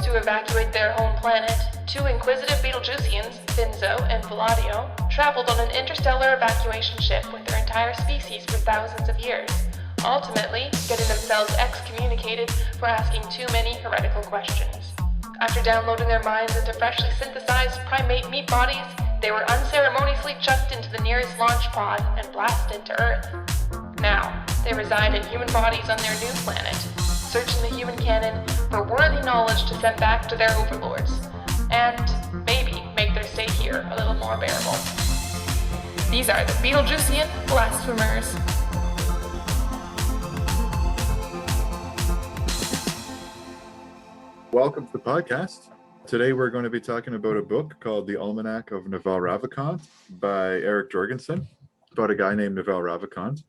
to evacuate their home planet, two inquisitive Betelgeusians, Finzo and Vohladio, traveled on an interstellar evacuation ship with their entire species for thousands of years, ultimately getting themselves excommunicated for asking too many heretical questions. After downloading their minds into freshly synthesized primate meat bodies, they were unceremoniously chucked into the nearest launch pod and blasted to Earth. Now, they reside in human bodies on their new planet, searching the human canon for worthy knowledge to send back to their overlords, and maybe make their stay here a little more bearable. These are the Betelgeusian Blasphemers. Welcome to the podcast. Today we're going to be talking about a book called The Almanack of Naval Ravikant by Eric Jorgenson, about a guy named Naval Ravikant.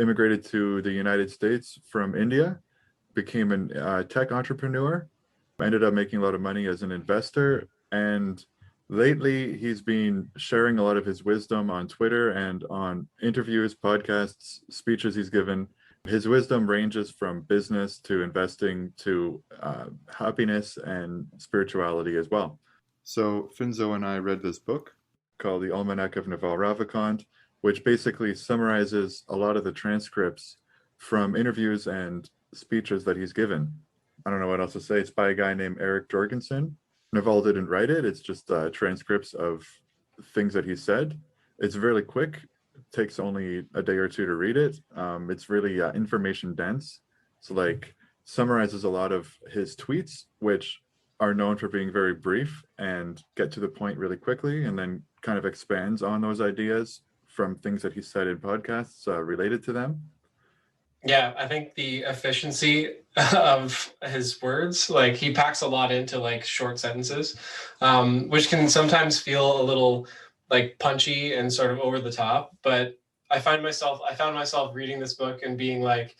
Immigrated to the United States from India, became a tech entrepreneur, ended up making a lot of money as an investor, and lately he's been sharing a lot of his wisdom on Twitter and on interviews, podcasts, speeches he's given. His wisdom ranges from business to investing to happiness and spirituality as well. So Finzo and I read this book called The Almanack of Naval Ravikant, which basically summarizes a lot of the transcripts from interviews and speeches that he's given. I don't know what else to say. It's by a guy named Eric Jorgenson. Naval didn't write it. It's just transcripts of things that he said. It's really quick. Takes only a day or two to read it. It's really information dense. So summarizes a lot of his tweets, which are known for being very brief and get to the point really quickly, and then kind of expands on those ideas from things that he said in podcasts related to them. Yeah, I think the efficiency of his words, he packs a lot into short sentences, which can sometimes feel a little punchy and sort of over the top. But I found myself reading this book and being like,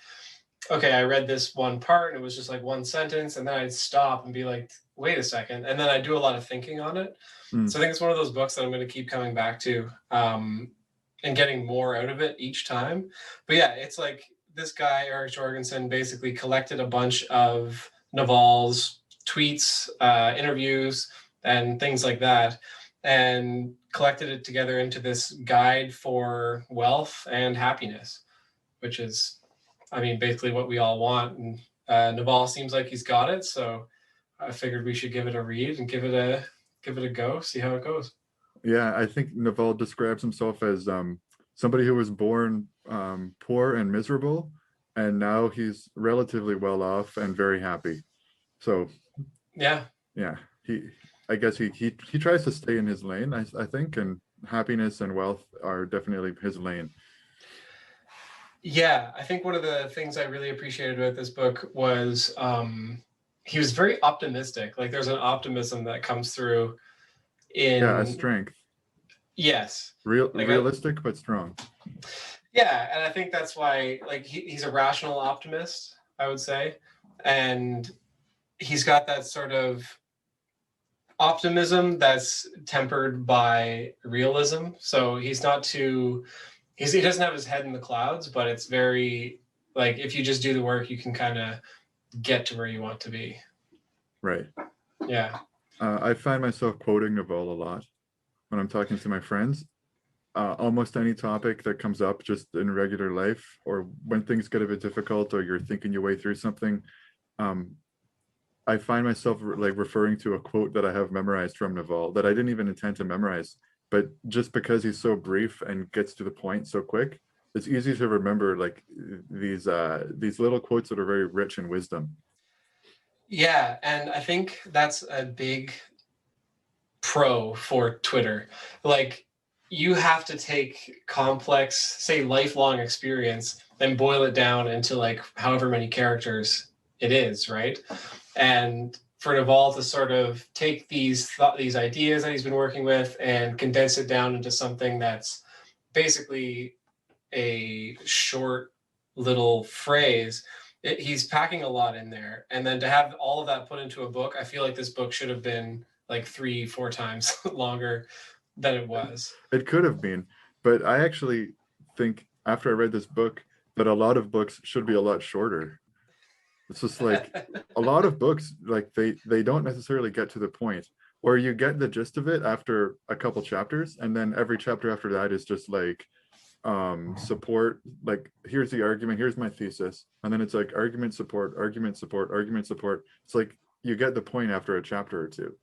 okay, I read this one part and it was just one sentence, and then I'd stop and be like, wait a second. And then I do a lot of thinking on it. So I think it's one of those books that I'm going to keep coming back to and getting more out of it each time. But yeah, it's this guy, Eric Jorgenson, basically collected a bunch of Naval's tweets, interviews, and things like that, and collected it together into this guide for wealth and happiness, which is, basically what we all want. And Naval seems like he's got it, so I figured we should give it a read and give it a go, see how it goes. Yeah, I think Naval describes himself as somebody who was born poor and miserable, and now he's relatively well off and very happy. So yeah, I guess he tries to stay in his lane, I think, and happiness and wealth are definitely his lane. Yeah, I think one of the things I really appreciated about this book was he was very optimistic. There's an optimism that comes through in a strength. Yes. Realistic but strong. Yeah, and I think that's why he's a rational optimist, I would say. And he's got that sort of optimism that's tempered by realism. So he's not too he doesn't have his head in the clouds, but it's very if you just do the work, you can kind of get to where you want to be. Right. Yeah. I find myself quoting Naval a lot when I'm talking to my friends. Almost any topic that comes up just in regular life, or when things get a bit difficult or you're thinking your way through something, I find myself referring to a quote that I have memorized from Naval that I didn't even intend to memorize, but just because he's so brief and gets to the point so quick, it's easy to remember these little quotes that are very rich in wisdom. Yeah, and I think that's a big pro for Twitter. You have to take complex, say lifelong experience and boil it down into however many characters it is, right? And for Naval to sort of take these ideas that he's been working with and condense it down into something that's basically a short little phrase, he's packing a lot in there. And then to have all of that put into a book, I feel like this book should have been 3-4 times longer than it was. It could have been, but I actually think after I read this book that a lot of books should be a lot shorter. It's just like a lot of books, like they don't necessarily get to the point, or you get the gist of it after a couple chapters, and then every chapter after that is just like support, like here's the argument, here's my thesis, and then it's like argument, support, argument, support, argument, support. It's like you get the point after a chapter or two.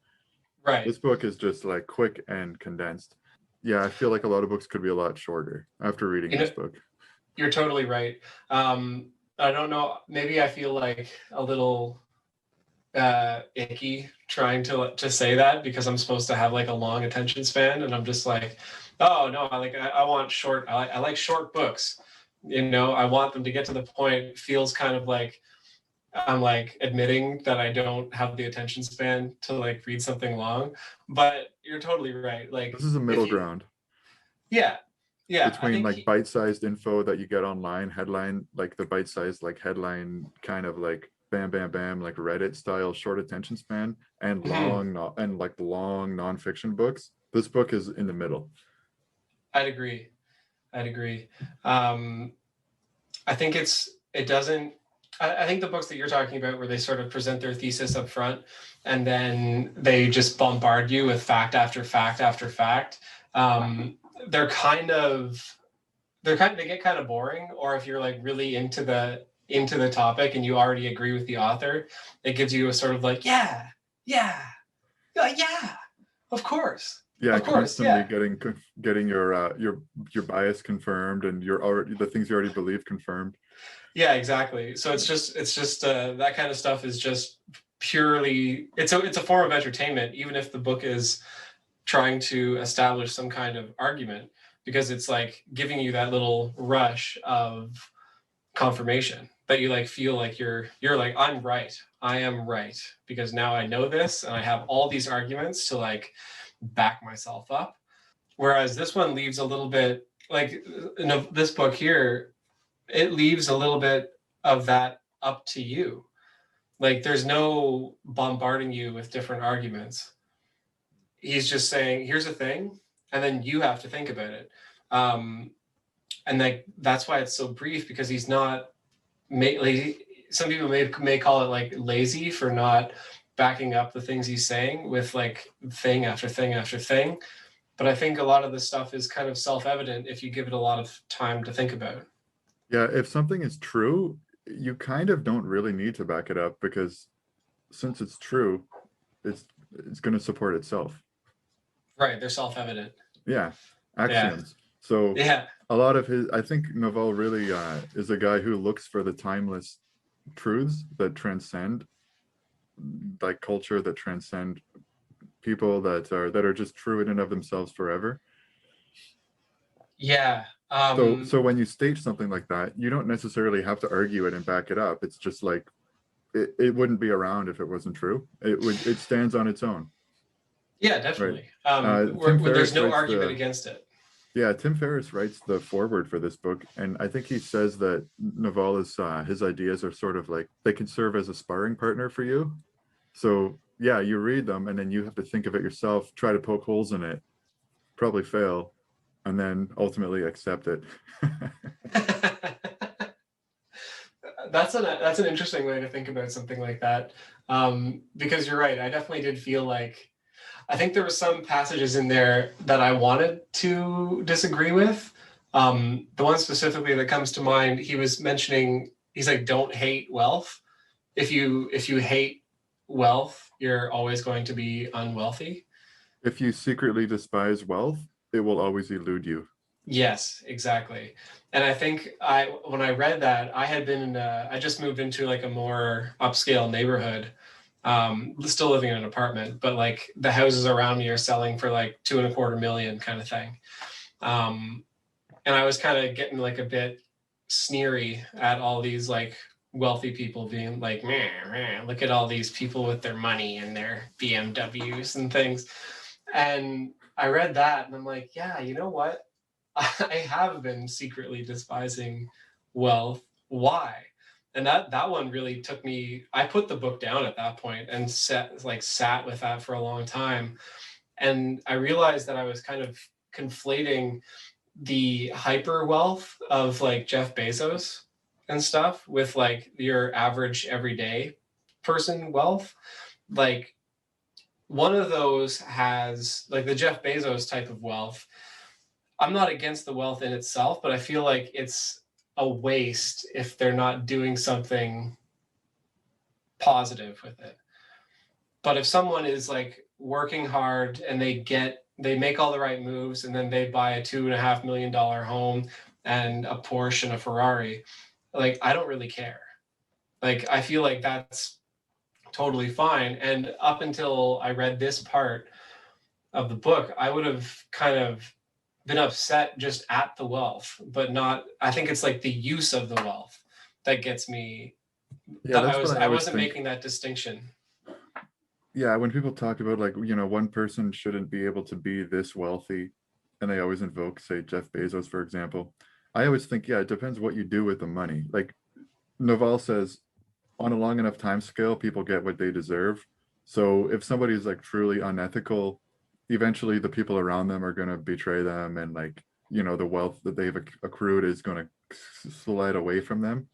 Right. This book is just like quick and condensed. Yeah, I feel like a lot of books could be a lot shorter after reading this book. You're totally right. I don't know, maybe I feel like a little icky trying to say that, because I'm supposed to have like a long attention span, and I'm just like, oh no, I want short, I like short books, you know, I want them to get to the point. It feels kind of like I'm like admitting that I don't have the attention span to like read something long. But you're totally right. Like, this is a middle ground. Yeah. Yeah. Between like bite-sized info that you get online, headline, like the bite-sized like headline kind of like bam, bam, bam, like Reddit style short attention span, and long and like the long nonfiction books. This book is in the middle. I'd agree. I think I think the books that you're talking about, where they sort of present their thesis up front and then they just bombard you with fact after fact after fact, they get kind of boring. Or if you're like really into the topic and you already agree with the author, it gives you a sort of like, yeah, of course. Yeah, of course, constantly getting your bias confirmed, and the things you already believe confirmed. Yeah, exactly. So it's just that kind of stuff is just purely, it's a form of entertainment, even if the book is trying to establish some kind of argument, because it's like giving you that little rush of confirmation that you like feel like you're like, I'm right, I am right, because now I know this and I have all these arguments to like back myself up. Whereas this one leaves a little bit, like this book here, it leaves a little bit of that up to you. Like there's no bombarding you with different arguments. He's just saying, here's a thing, and then you have to think about it. And like that's why it's so brief, because he's not some people may call it like lazy for not backing up the things he's saying with like thing after thing after thing. But I think a lot of this stuff is kind of self-evident if you give it a lot of time to think about. Yeah, if something is true, you kind of don't really need to back it up, because since it's true, it's going to support itself. Right, they're self-evident. Yeah, axioms. Yeah. So a lot of I think Naval really is a guy who looks for the timeless truths that transcend like culture, that transcend people, that are just true in and of themselves forever. Yeah. So when you state something like that, you don't necessarily have to argue it and back it up. It's just like it wouldn't be around if it wasn't true. It stands on its own. Yeah, definitely. Right. There's no argument against it. Yeah, Tim Ferriss writes the foreword for this book, and I think he says that Naval is his ideas are sort of like they can serve as a sparring partner for you. So yeah, you read them and then you have to think of it yourself, try to poke holes in it, probably fail, and then ultimately accept it. That's an interesting way to think about something like that, because you're right. I definitely did feel like, I think there were some passages in there that I wanted to disagree with. The one specifically that comes to mind, he was mentioning, he's like, don't hate wealth. If you hate wealth, you're always going to be unwealthy. If you secretly despise wealth, it will always elude you. Yes, exactly. And I think when I read that, I had been I just moved into like a more upscale neighborhood, still living in an apartment, but like the houses around me are selling for like $2.25 million kind of thing. And I was kind of getting like a bit sneery at all these like wealthy people being like, meh, look at all these people with their money and their BMWs and things. And I read that and I'm like, yeah, you know what? I have been secretly despising wealth. Why? And that one really took me, I put the book down at that point and sat with that for a long time. And I realized that I was kind of conflating the hyper wealth of like Jeff Bezos and stuff with like your average everyday person wealth. Like one of those has like the Jeff Bezos type of wealth. I'm not against the wealth in itself, but I feel like it's a waste if they're not doing something positive with it. But if someone is like working hard and they make all the right moves, and then they buy a $2.5 million home and a Porsche and a Ferrari, like I don't really care. Like I feel like that's totally fine. And up until I read this part of the book, I would have kind of been upset just at the wealth, but not, I think it's like the use of the wealth that gets me. Yeah, that's what I I always wasn't think. making that distinction. Yeah, when people talk about like, one person shouldn't be able to be this wealthy, and they always invoke, say, Jeff Bezos, for example. I always think, yeah, it depends what you do with the money. Like Naval says, on a long enough time scale, people get what they deserve. So if somebody's like truly unethical, eventually the people around them are going to betray them, and like, the wealth that they've accrued is going to slide away from them.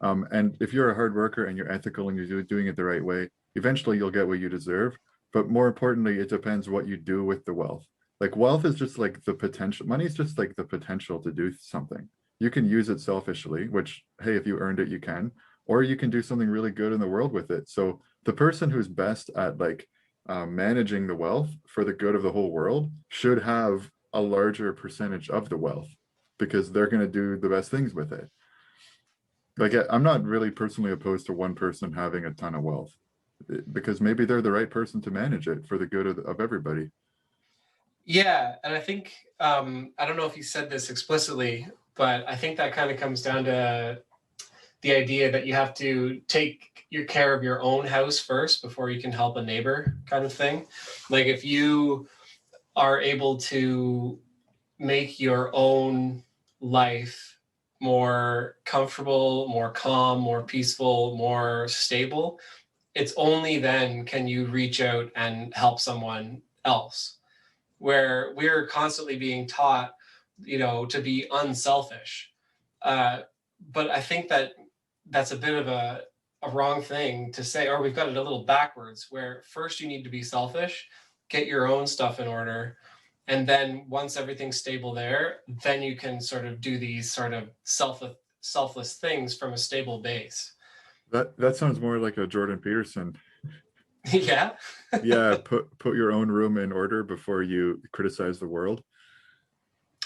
And if you're a hard worker and you're ethical and you're doing it the right way, eventually you'll get what you deserve. But more importantly, it depends what you do with the wealth. Like wealth is just like the potential. Money is just like the potential to do something. You can use it selfishly, which, hey, if you earned it, you can, or you can do something really good in the world with it. So the person who's best at like managing the wealth for the good of the whole world should have a larger percentage of the wealth, because they're going to do the best things with it. Like I'm not really personally opposed to one person having a ton of wealth, because maybe they're the right person to manage it for the good of everybody. Yeah, and I think I don't know if he said this explicitly, but I think that kind of comes down to the idea that you have to take your care of your own house first before you can help a neighbor, kind of thing. Like if you are able to make your own life more comfortable, more calm, more peaceful, more stable, it's only then can you reach out and help someone else. Where we're constantly being taught, to be unselfish. But I think that that's a bit of a wrong thing to say, or we've got it a little backwards, where first you need to be selfish, get your own stuff in order, and then once everything's stable there, then you can sort of do these sort of selfless things from a stable base. That sounds more like a Jordan Peterson. Yeah. Yeah, put your own room in order before you criticize the world.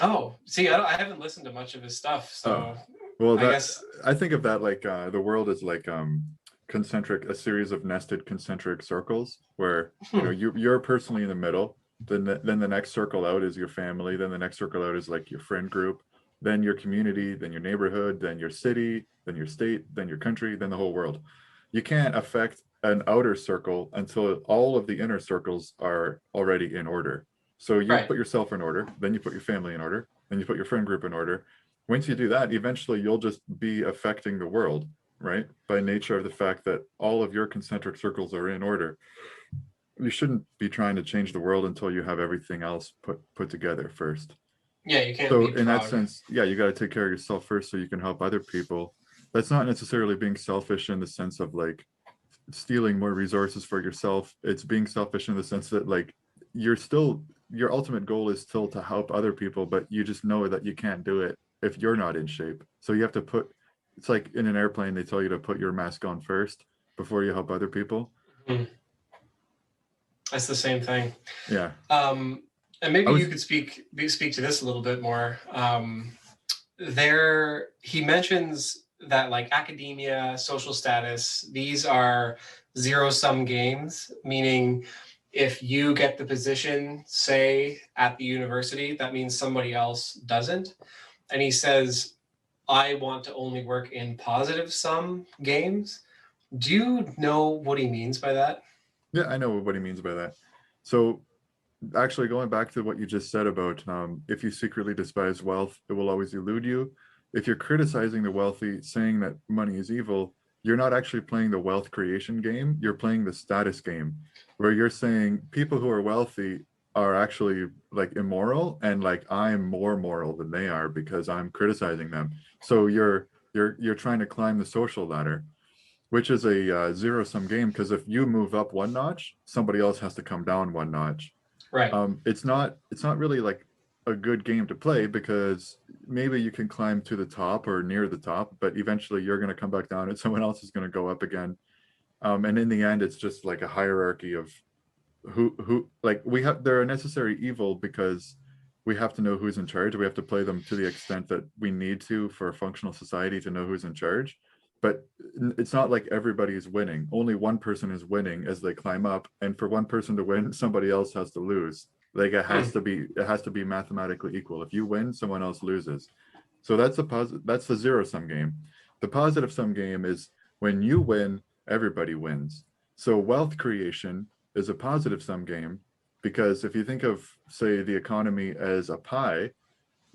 Oh, see, I haven't listened to much of his stuff, so well, I guess I think of that like the world is like a series of nested concentric circles where you're personally in the middle. Then the next circle out is your family. Then the next circle out is like your friend group. Then your community. Then your neighborhood. Then your city. Then your state. Then your country. Then the whole world. You can't affect an outer circle until all of the inner circles are already in order. So you right. put yourself in order, then you put your family in order, then you put your friend group in order. Once you do that, eventually you'll just be affecting the world, right? By nature of the fact that all of your concentric circles are in order. You shouldn't be trying to change the world until you have everything else put together first. Yeah, you can't So be in that proud. sense, yeah, you got to take care of yourself first so you can help other people. That's not necessarily being selfish in the sense of like stealing more resources for yourself. It's being selfish in the sense that like your ultimate goal is still to help other people, but you just know that you can't do it if you're not in shape. So you have to it's like in an airplane, they tell you to put your mask on first before you help other people. Mm-hmm. That's the same thing. Yeah. And maybe you could speak to this a little bit more. He mentions that like academia, social status, these are zero-sum games, meaning if you get the position, say, at the university, that means somebody else doesn't. And he says, I want to only work in positive-sum games. Do you know what he means by that? Yeah, I know what he means by that. So actually going back to what you just said about if you secretly despise wealth, it will always elude you. If you're criticizing the wealthy, saying that money is evil, you're not actually playing the wealth creation game. You're playing the status game, where you're saying people who are wealthy are actually like immoral, and like I'm more moral than they are because I'm criticizing them. So you're You're trying to climb the social ladder, which is a zero-sum game, because if you move up one notch, somebody else has to come down one notch. Right. It's not really like a good game to play, because maybe you can climb to the top or near the top, but eventually you're going to come back down and someone else is going to go up again. And in the end, it's just like a hierarchy of who like they're a necessary evil, because we have to know who's in charge. We have to play them to the extent that we need to for a functional society to know who's in charge. But it's not like everybody is winning. Only one person is winning as they climb up, and for one person to win, somebody else has to lose. Like it has to be mathematically equal. If you win, someone else loses. So that's the zero-sum game. The positive-sum game is when you win, everybody wins. So wealth creation is a positive-sum game, because if you think of, say, the economy as a pie,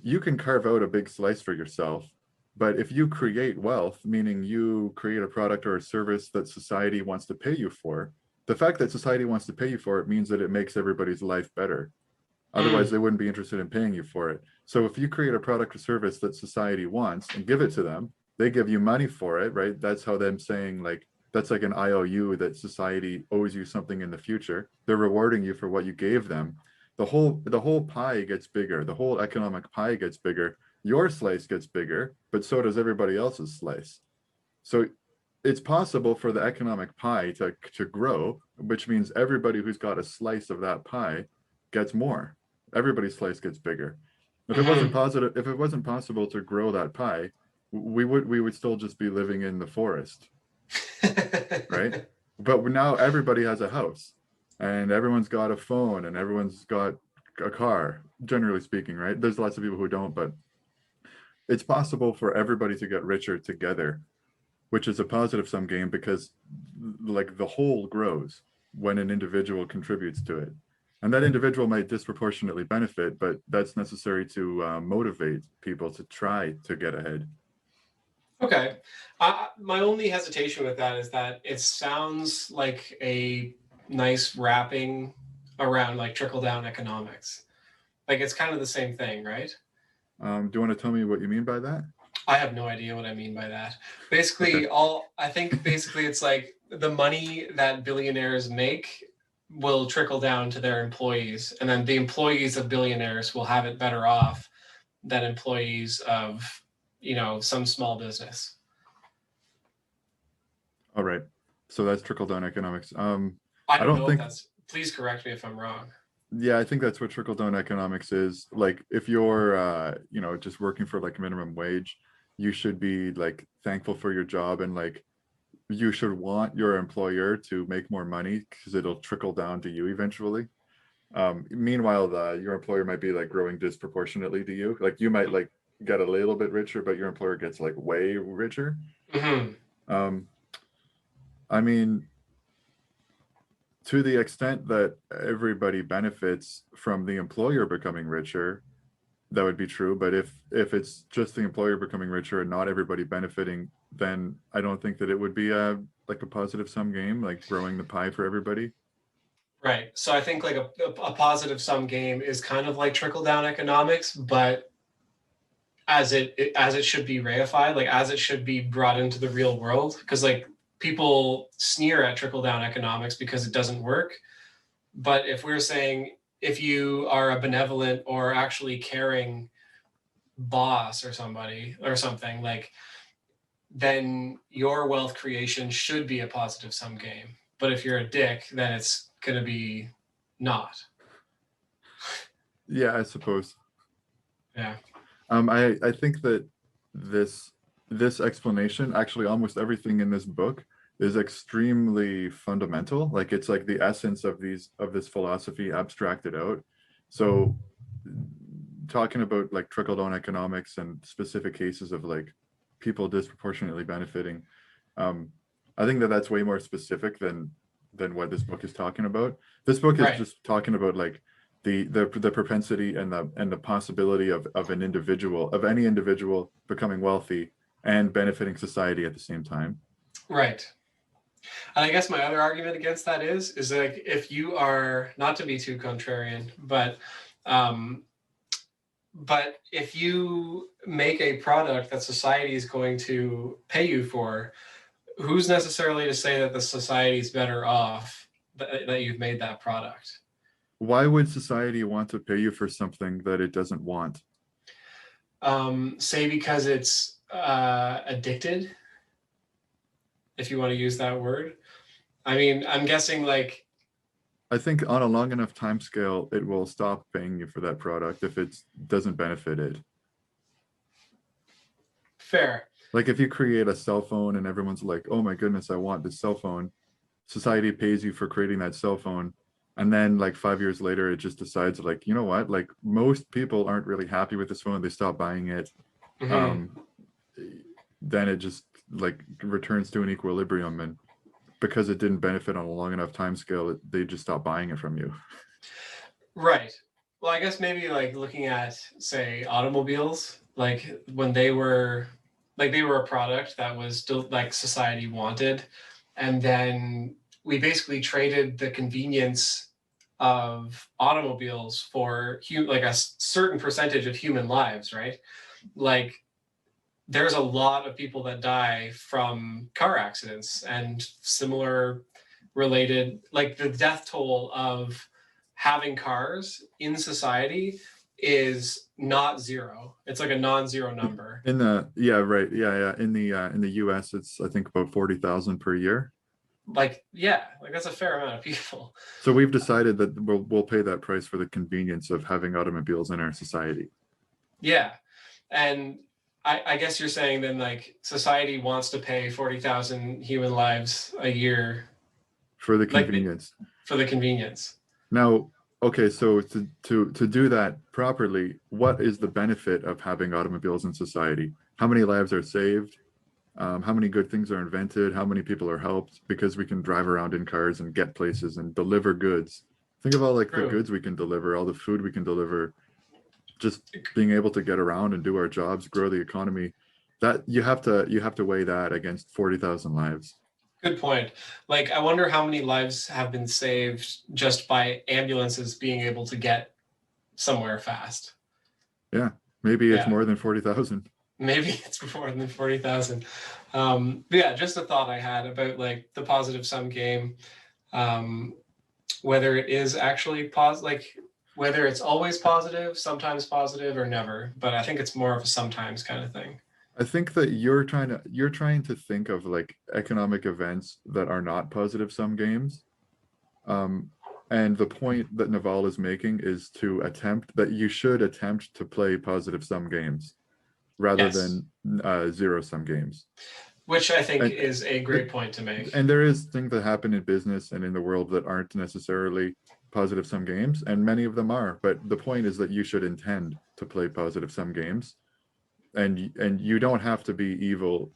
you can carve out a big slice for yourself. But if you create wealth, meaning you create a product or a service that society wants to pay you for, the fact that society wants to pay you for it means that it makes everybody's life better. Otherwise, they wouldn't be interested in paying you for it. So if you create a product or service that society wants and give it to them, they give you money for it, right? That's how them saying, like, that's like an IOU that society owes you something in the future. They're rewarding you for what you gave them. The whole pie gets bigger. The whole economic pie gets bigger. Your slice gets bigger, but so does everybody else's slice. So it's possible for the economic pie to grow, which means everybody who's got a slice of that pie gets more. Everybody's slice gets bigger. If it wasn't possible to grow that pie, we would still just be living in the forest. Right? But now everybody has a house, and everyone's got a phone, and everyone's got a car, generally speaking, right? There's lots of people who don't, but it's possible for everybody to get richer together, which is a positive-sum game, because like the whole grows when an individual contributes to it. And that individual might disproportionately benefit, but that's necessary to motivate people to try to get ahead. Okay. My only hesitation with that is that it sounds like a nice wrapping around like trickle-down economics. Like it's kind of the same thing, right? Do you want to tell me what you mean by that? I have no idea what I mean by that. Basically, I think basically it's like the money that billionaires make will trickle down to their employees, and then the employees of billionaires will have it better off than employees of, some small business. All right. So that's trickle-down economics. I don't know if that's, please correct me if I'm wrong. Yeah, I think that's what trickle-down economics is. Like if you're just working for like minimum wage, you should be like thankful for your job, and like you should want your employer to make more money, because it'll trickle down to you eventually. Meanwhile, your employer might be like growing disproportionately to you. Like you might like get a little bit richer, but your employer gets like way richer. Mm-hmm. I mean, to the extent that everybody benefits from the employer becoming richer, that would be true. But if it's just the employer becoming richer and not everybody benefiting, then I don't think that it would be a positive-sum game, like growing the pie for everybody. Right. So I think like a positive-sum game is kind of like trickle-down economics, but as it should be reified, like as it should be brought into the real world, because like people sneer at trickle-down economics because it doesn't work. But if we're saying, if you are a benevolent or actually caring boss or somebody or something, like, then your wealth creation should be a positive-sum game. But if you're a dick, then it's going to be not. Yeah, I suppose. Yeah. I think that this explanation, actually almost everything in this book, is extremely fundamental. Like it's like the essence of this philosophy abstracted out. So talking about like trickle-down economics and specific cases of like people disproportionately benefiting, I think that that's way more specific than what this book is talking about. This book is just talking about like the propensity and the possibility of any individual becoming wealthy and benefiting society at the same time. Right. And I guess my other argument against that is like, if you are, not to be too contrarian, but But if you make a product that society is going to pay you for, who's necessarily to say that the society is better off that you've made that product? Why would society want to pay you for something that it doesn't want? Say because it's addicted, if you want to use that word. I mean, I'm guessing like, I think on a long enough time scale, it will stop paying you for that product if it doesn't benefit it. fair. Like if you create a cell phone and everyone's like, oh my goodness, I want this cell phone. Society pays you for creating that cell phone. And then like 5 years later, it just decides like, you know what, like most people aren't really happy with this phone. They stop buying it. Then it just like returns to an equilibrium, and because it didn't benefit on a long enough time scale, they just stop buying it from you. Right. Well, I guess maybe like looking at, say, automobiles, like when they were a product that was still like society wanted, and then we basically traded the convenience of automobiles for like a certain percentage of human lives, right? Like there's a lot of people that die from car accidents and similar related, like the death toll of having cars in society is not zero. It's like a non-zero number. In the in the US, it's I think about 40,000 per year. Like that's a fair amount of people. So we've decided that we'll pay that price for the convenience of having automobiles in our society. Yeah, and I guess you're saying then like society wants to pay 40,000 human lives a year for the convenience. For the convenience. Now, okay, so to do that properly, what is the benefit of having automobiles in society? How many lives are saved? How many good things are invented? How many people are helped because we can drive around in cars and get places and deliver goods? Think of all like the goods we can deliver, all the food we can deliver, just being able to get around and do our jobs, grow the economy. That you have to weigh that against 40,000 lives. Good point. Like, I wonder how many lives have been saved just by ambulances being able to get somewhere fast. Yeah, maybe it's more than 40,000. Maybe it's more than 40,000. Yeah, just a thought I had about like the positive sum game, whether it is actually positive, like whether it's always positive, sometimes positive, or never. But I think it's more of a sometimes kind of thing. I think that you're trying to think of like economic events that are not positive sum games. And the point that Naval is making is that you should attempt to play positive sum games rather than zero sum games. Which I think is a great point to make. And there is things that happen in business and in the world that aren't necessarily positive sum games, and many of them are. But the point is that you should intend to play positive sum games. And you don't have to be evil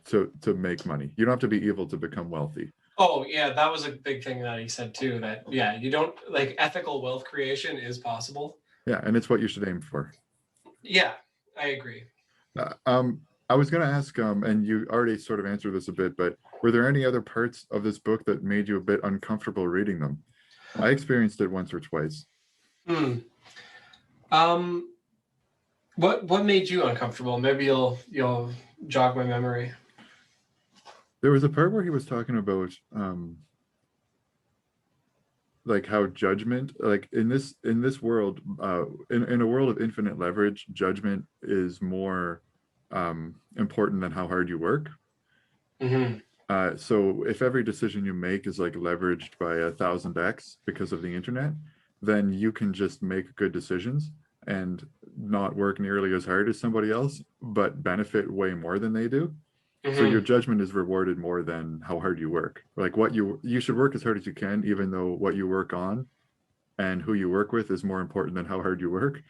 to make money. You don't have to be evil to become wealthy. Oh yeah, that was a big thing that he said too, that you don't, like, ethical wealth creation is possible. Yeah, and it's what you should aim for. Yeah, I agree. I was going to ask, and you already sort of answered this a bit, but were there any other parts of this book that made you a bit uncomfortable reading them? I experienced it once or twice. What made you uncomfortable? Maybe you'll jog my memory. There was a part where he was talking about like how judgment, like in this world, in a world of infinite leverage, judgment is more important than how hard you work. So if every decision you make is like leveraged by 1,000x because of the internet, then you can just make good decisions and not work nearly as hard as somebody else, but benefit way more than they do. So your judgment is rewarded more than how hard you work. Like you should work as hard as you can, even though what you work on and who you work with is more important than how hard you work.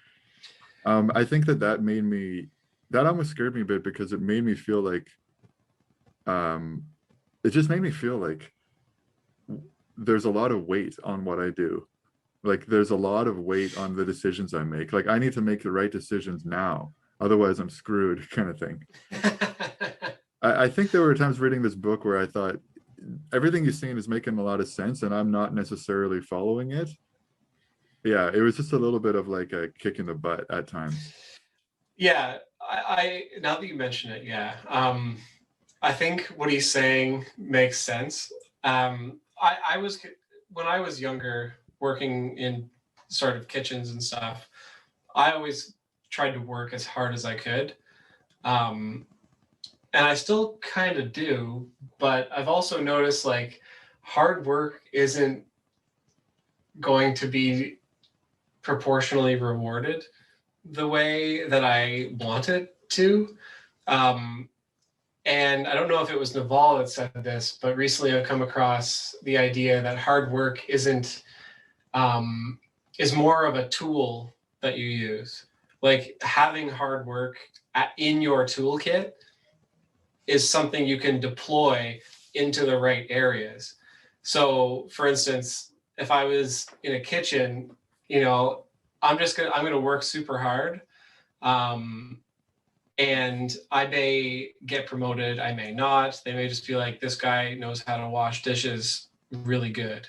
I think that almost scared me a bit, because it made me feel like, it just made me feel like there's a lot of weight on what I do. Like there's a lot of weight on the decisions I make. Like I need to make the right decisions now, otherwise I'm screwed, kind of thing. I think there were times reading this book where I thought everything you're saying is making a lot of sense and I'm not necessarily following it. Yeah, it was just a little bit of like a kick in the butt at times. Yeah, I now that you mention it, yeah. I think what he's saying makes sense. I was when I was younger, working in sort of kitchens and stuff, I always tried to work as hard as I could. Um, and I still kind of do, but I've also noticed like hard work isn't going to be proportionally rewarded the way that I want it to. Um, and I don't know if it was Naval that said this, but recently I've come across the idea that hard work um, is more of a tool that you use. Like having hard work in your toolkit is something you can deploy into the right areas. So, for instance, if I was in a kitchen, you know, I'm gonna work super hard, um, and I may get promoted, I may not. They may just be like, this guy knows how to wash dishes really good.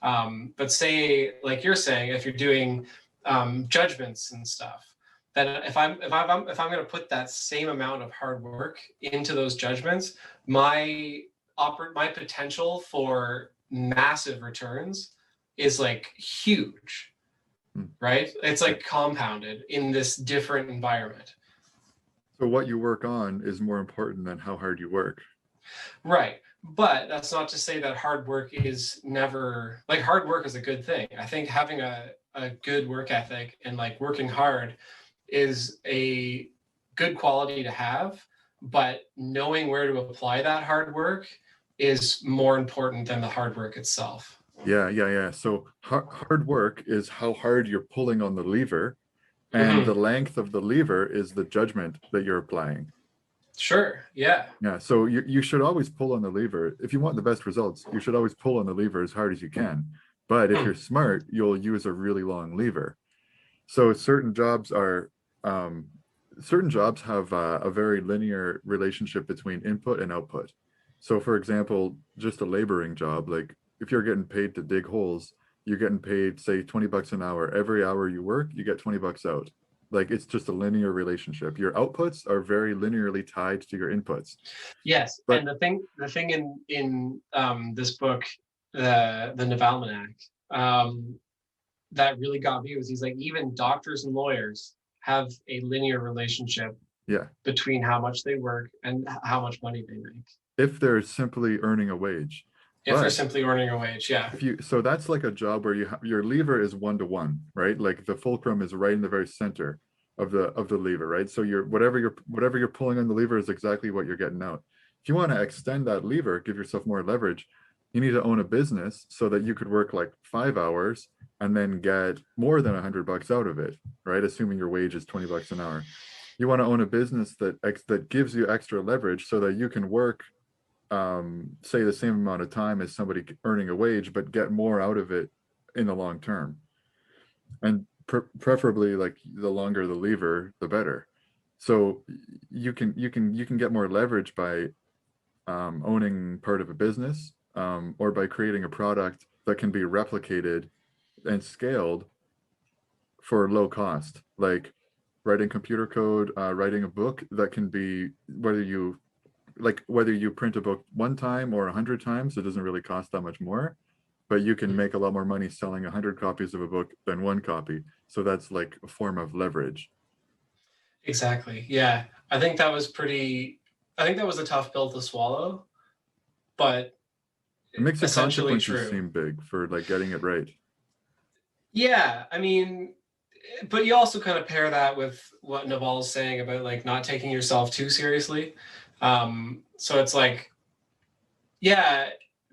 But say, like you're saying, if you're doing judgments and stuff, then if I'm going to put that same amount of hard work into those judgments, my my potential for massive returns is like huge, right? It's like compounded in this different environment. So what you work on is more important than how hard you work. Right. But that's not to say that hard work is never like hard work is a good thing. I think having a good work ethic and like working hard is a good quality to have, but knowing where to apply that hard work is more important than the hard work itself. Yeah. So hard work is how hard you're pulling on the lever, and the length of the lever is the judgment that you're applying. Sure. Yeah. Yeah. So you should always pull on the lever. If you want the best results, you should always pull on the lever as hard as you can. But if you're smart, you'll use a really long lever. So certain jobs have a very linear relationship between input and output. So for example, just a laboring job, like if you're getting paid to dig holes, you're getting paid, say, 20 bucks an hour. Every hour you work, you get 20 bucks out. Like it's just a linear relationship. Your outputs are very linearly tied to your inputs. Yes. But And the thing in this book, the Almanac, that really got me was he's like, even doctors and lawyers have a linear relationship yeah, between how much they work and how much money they make. if they're simply earning a wage. If they're simply earning a wage, yeah. So that's like a job where your lever is 1-to-1, right? Like the fulcrum is right in the very center of the lever, right? So whatever you're pulling on the lever is exactly what you're getting out. If you want to extend that lever, give yourself more leverage, you need to own a business so that you could work like 5 hours and then get more than 100 bucks out of it, right? Assuming your wage is 20 bucks an hour. You want to own a business that gives you extra leverage so that you can work say the same amount of time as somebody earning a wage, but get more out of it in the long term. And preferably, like the longer the lever, the better. So you can get more leverage by owning part of a business, or by creating a product that can be replicated and scaled for low cost, like writing computer code, writing a book that can be, whether you print a book one time or 100 times, it doesn't really cost that much more, but you can make a lot more money selling 100 copies of a book than one copy. So that's like a form of leverage. Exactly. Yeah. I think that was a tough pill to swallow, but It makes the essentially consequences true. seem big for like getting it right. Yeah. I mean, but you also kind of pair that with what Naval's saying about like not taking yourself too seriously. So it's like, yeah,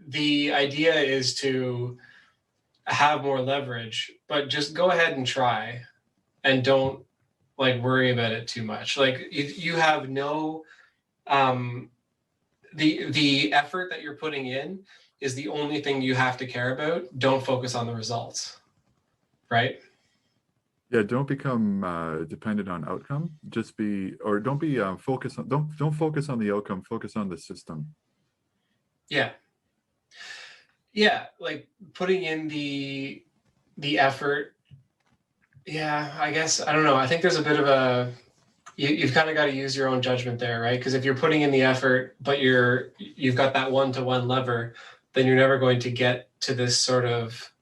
the idea is to have more leverage, but just go ahead and try and don't like worry about it too much. Like you have no, the effort that you're putting in is the only thing you have to care about. Don't focus on the results, right? Yeah, don't become dependent on outcome. Just be, or don't be focus on, don't focus on the outcome. Focus on the system. Yeah. Yeah, like putting in the effort Yeah, I guess, I don't know. I think there's a bit of a, you've kind of got to use your own judgment there, right? Because if you're putting in the effort, but you've got that one-to-one lever, then you're never going to get to this sort of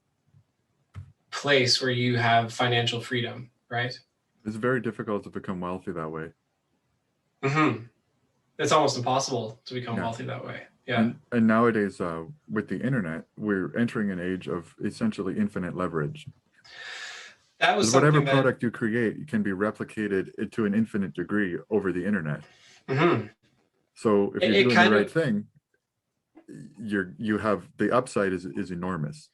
place where you have financial freedom, right? It's very difficult to become wealthy that way. Mm-hmm. It's almost impossible to become Yeah. wealthy that way. Yeah. And nowadays, with the internet, we're entering an age of essentially infinite leverage. That was Because whatever something that, product you create can be replicated to an infinite degree over the internet. mm-hmm. So if you're It doing kind the right of, thing, you have the upside is enormous.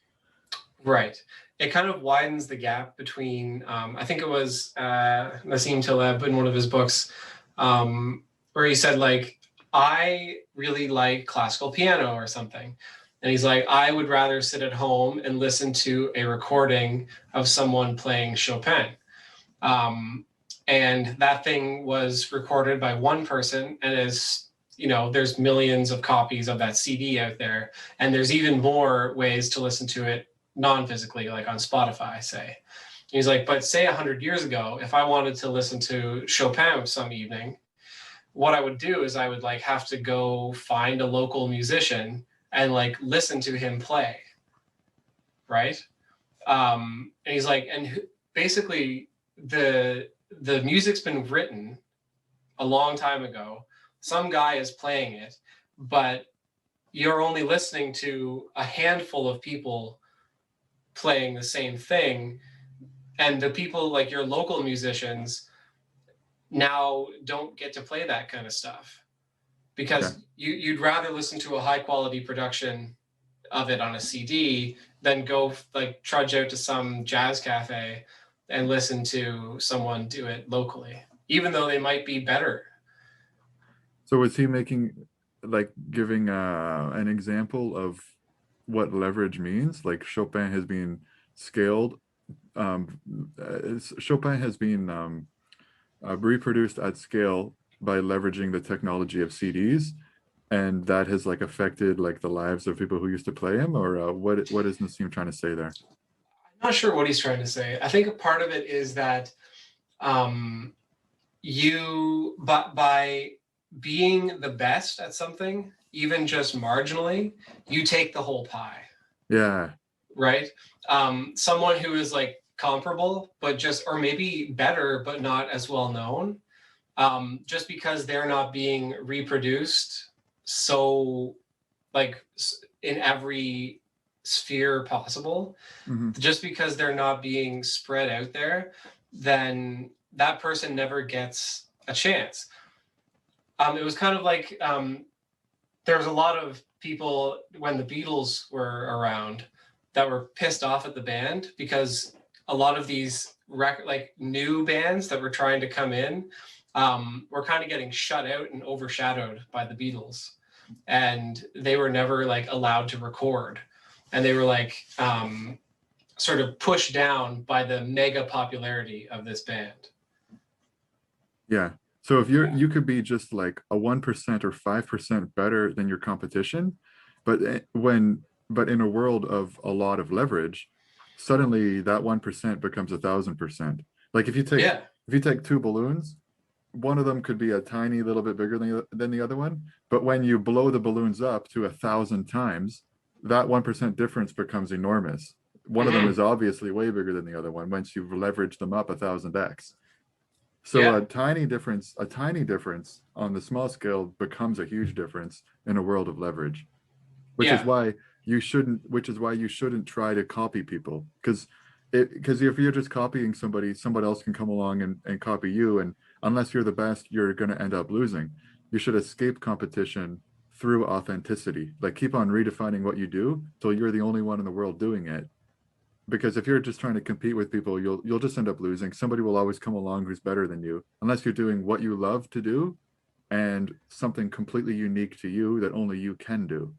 right. It kind of widens the gap between, I think it was Naseem Taleb in one of his books, where he said, like, I really like classical piano or something. And he's like, I would rather sit at home and listen to a recording of someone playing Chopin. Um, and that thing was recorded by one person, and is, you know, there's millions of copies of that CD out there, and there's even more ways to listen to it non-physically, like on Spotify, say. He's like, but say 100 years ago, if I wanted to listen to Chopin some evening, what I would do is I would like have to go find a local musician and like listen to him play, right? And he's like, and basically the music's been written a long time ago. Some guy is playing it, but you're only listening to a handful of people playing the same thing, and the people like your local musicians now don't get to play that kind of stuff because Okay. you'd rather listen to a high quality production of it on a CD than go like trudge out to some jazz cafe and listen to someone do it locally, even though they might be better. So was he making, like, giving an example of what leverage means? Like Chopin has been scaled. Chopin has been reproduced at scale by leveraging the technology of CDs, and that has like affected like the lives of people who used to play him. Or what is Nassim trying to say there? I'm not sure what he's trying to say. I think a part of it is that um, but by being the best at something, even just marginally, you take the whole pie. Yeah. Right? Someone who is like comparable, but just, or maybe better, but not as well known, just because they're not being reproduced so like in every sphere possible, Mm-hmm. just because they're not being spread out there, then that person never gets a chance. It was kind of like there was a lot of people when the Beatles were around that were pissed off at the band because a lot of these like new bands that were trying to come in were kind of getting shut out and overshadowed by the Beatles, and they were never like allowed to record, and they were like sort of pushed down by the mega popularity of this band. Yeah. So if you could be just like a 1% or 5% better than your competition, but but in a world of a lot of leverage, suddenly that 1% becomes 1,000%. Like Yeah. if you take two balloons, one of them could be a tiny little bit bigger than the other one, but when you blow the balloons up to 1,000 times, that 1% difference becomes enormous. One of them is obviously way bigger than the other one once you've leveraged them up 1,000x. So Yeah. a tiny difference on the small scale becomes a huge difference in a world of leverage, which is Yeah. why you shouldn't try to copy people, because if you're just copying somebody else can come along and copy you, and unless you're the best, you're going to end up losing. You should escape competition through authenticity. Like, keep on redefining what you do till you're the only one in the world doing it. Because if you're just trying to compete with people, you'll just end up losing. Somebody will always come along who's better than you, unless you're doing what you love to do and something completely unique to you that only you can do.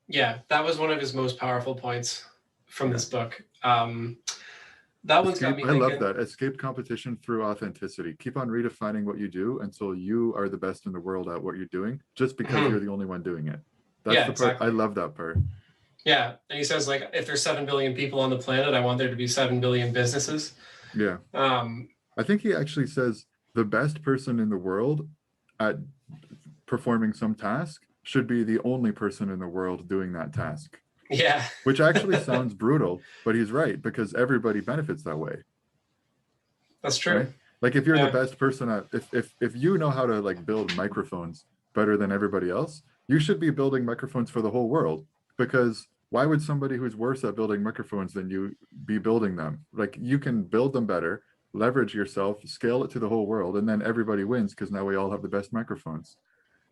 Yeah, that was one of his most powerful points from this book. That one's got me I love thinking. that. Escape competition through authenticity. Keep on redefining what you do until you are the best in the world at what you're doing, just because you're the only one doing it. That's Yeah, the part. exactly. I love that part. Yeah, and he says like if there's 7 billion people on the planet, I want there to be 7 billion businesses. Yeah. I think he actually says the best person in the world at performing some task should be the only person in the world doing that task. Yeah. Which actually sounds brutal, but he's right, because everybody benefits that way. That's true. Right? Like if you're the best person at, if you know how to like build microphones better than everybody else, you should be building microphones for the whole world, because why would somebody who's worse at building microphones than you be building them? Like you can build them better, leverage yourself, scale it to the whole world, and then everybody wins because now we all have the best microphones.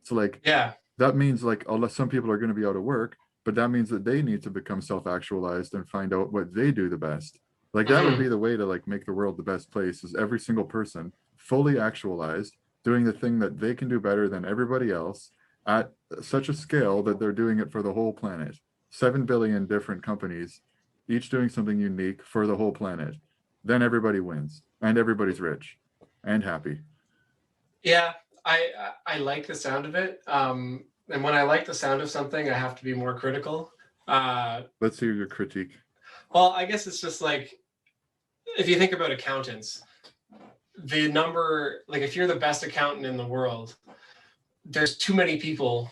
So like, yeah, that means like, unless some people are going to be out of work, but that means that they need to become self-actualized and find out what they do the best. Like that would be the way to like make the world the best place, is every single person fully actualized, doing the thing that they can do better than everybody else at such a scale that they're doing it for the whole planet. 7 billion different companies, each doing something unique for the whole planet. Then everybody wins and everybody's rich and happy. Yeah, I like the sound of it. And when I like the sound of something, I have to be more critical. Let's hear your critique. Well, I guess it's just like, if you think about accountants, the number, like if you're the best accountant in the world, there's too many people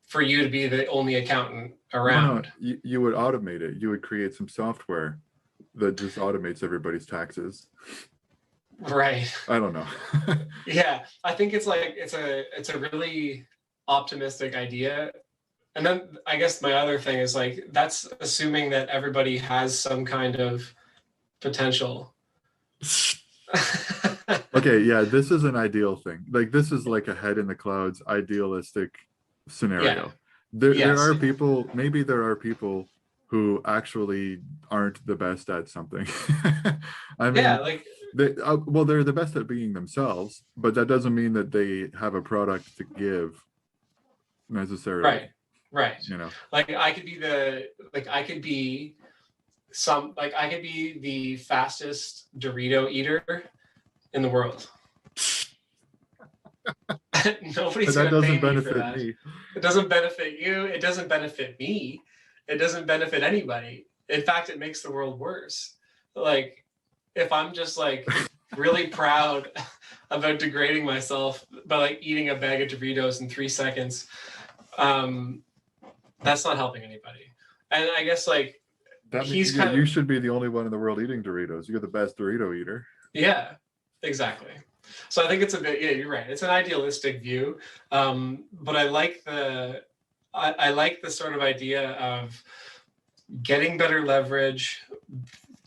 for you to be the only accountant around. No, you would automate it. You would create some software that just automates everybody's taxes. Right. I don't know. Yeah, I think it's like it's a really optimistic idea. And then I guess my other thing is like, that's assuming that everybody has some kind of potential. Okay, yeah, this is an ideal thing. Like this is like a head in the clouds idealistic scenario. There are people, maybe there are people who actually aren't the best at something. I mean, yeah, like well, they're the best at being themselves, but that doesn't mean that they have a product to give necessarily. Right. You know, like I could be the fastest Dorito eater in the world. Nobody's but that gonna doesn't pay me for benefit that. me. It doesn't benefit you. It doesn't benefit me. It doesn't benefit anybody. In fact, it makes the world worse. Like, if I'm just like really proud about degrading myself by like eating a bag of Doritos in 3 seconds, that's not helping anybody. And I guess like That means you should be the only one in the world eating Doritos. You're the best Dorito eater. Yeah, exactly. So I think it's a bit, yeah, you're right. It's an idealistic view. But I like the sort of idea of getting better leverage,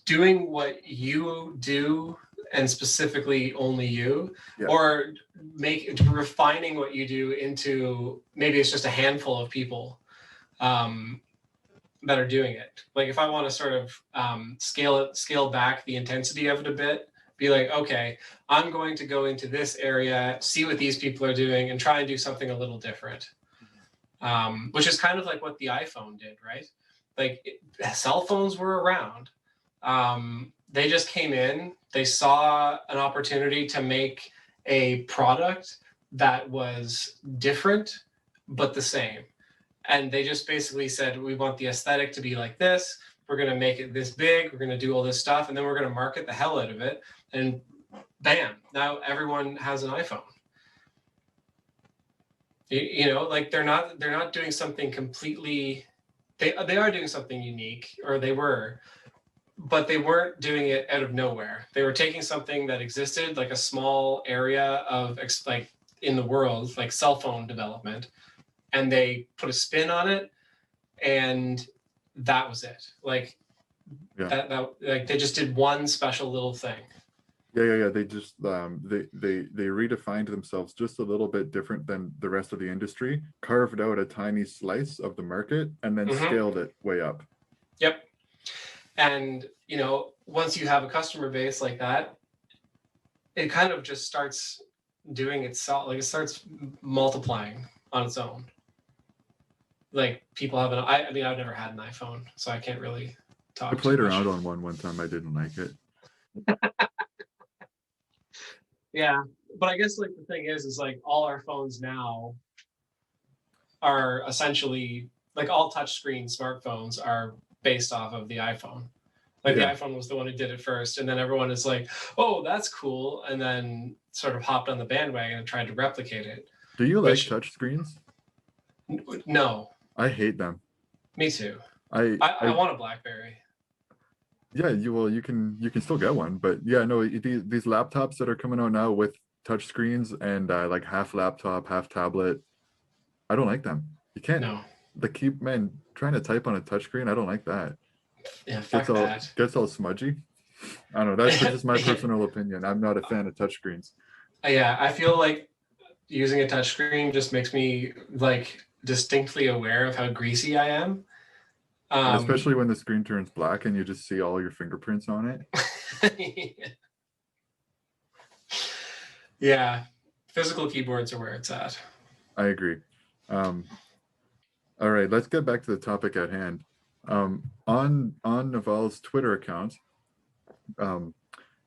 doing what you do, and specifically only you, or refining what you do into, maybe it's just a handful of people that are doing it. Like if I want to sort of scale back the intensity of it a bit, be like, okay, I'm going to go into this area, see what these people are doing, and try and do something a little different. Which is kind of like what the iPhone did, right? Like cell phones were around. They just came in, they saw an opportunity to make a product that was different, but the same. And they just basically said, we want the aesthetic to be like this. We're going to make it this big. We're going to do all this stuff. And then we're going to market the hell out of it. And bam, now everyone has an iPhone. You know, like they're not doing something completely, they are doing something unique, or they were, but they weren't doing it out of nowhere. They were taking something that existed, like a small area of like in the world, like cell phone development, and they put a spin on it, and that was it. Like that like they just did one special little thing. Yeah. They just they redefined themselves just a little bit different than the rest of the industry, carved out a tiny slice of the market, and then scaled it way up. Yep. And you know, once you have a customer base like that, it kind of just starts doing itself. Like it starts multiplying on its own. Like people have I mean, I've never had an iPhone, so I can't really talk. I played around on one time. I didn't like it. Yeah, but I guess like the thing is like all our phones now are essentially like all touchscreen smartphones are based off of the iPhone. Like Yeah. the iPhone was the one who did it first, and then everyone is like, "Oh, that's cool," and then sort of hopped on the bandwagon and tried to replicate it. Do you like Which- touch screens? No, I hate them. me too. I want a BlackBerry. Yeah, you can still get one, but yeah, no, these laptops that are coming out now with touch screens and like half laptop, half tablet, I don't like them. You can't. No. Man, trying to type on a touch screen, I don't like that. Yeah, fuck that. Gets all smudgy. I don't know. That's just my personal opinion. I'm not a fan of touch screens. Yeah, I feel like using a touchscreen just makes me like distinctly aware of how greasy I am. Especially when the screen turns black and you just see all your fingerprints on it. Yeah, physical keyboards are where it's at. I agree. All right, let's get back to the topic at hand. On Naval's Twitter account,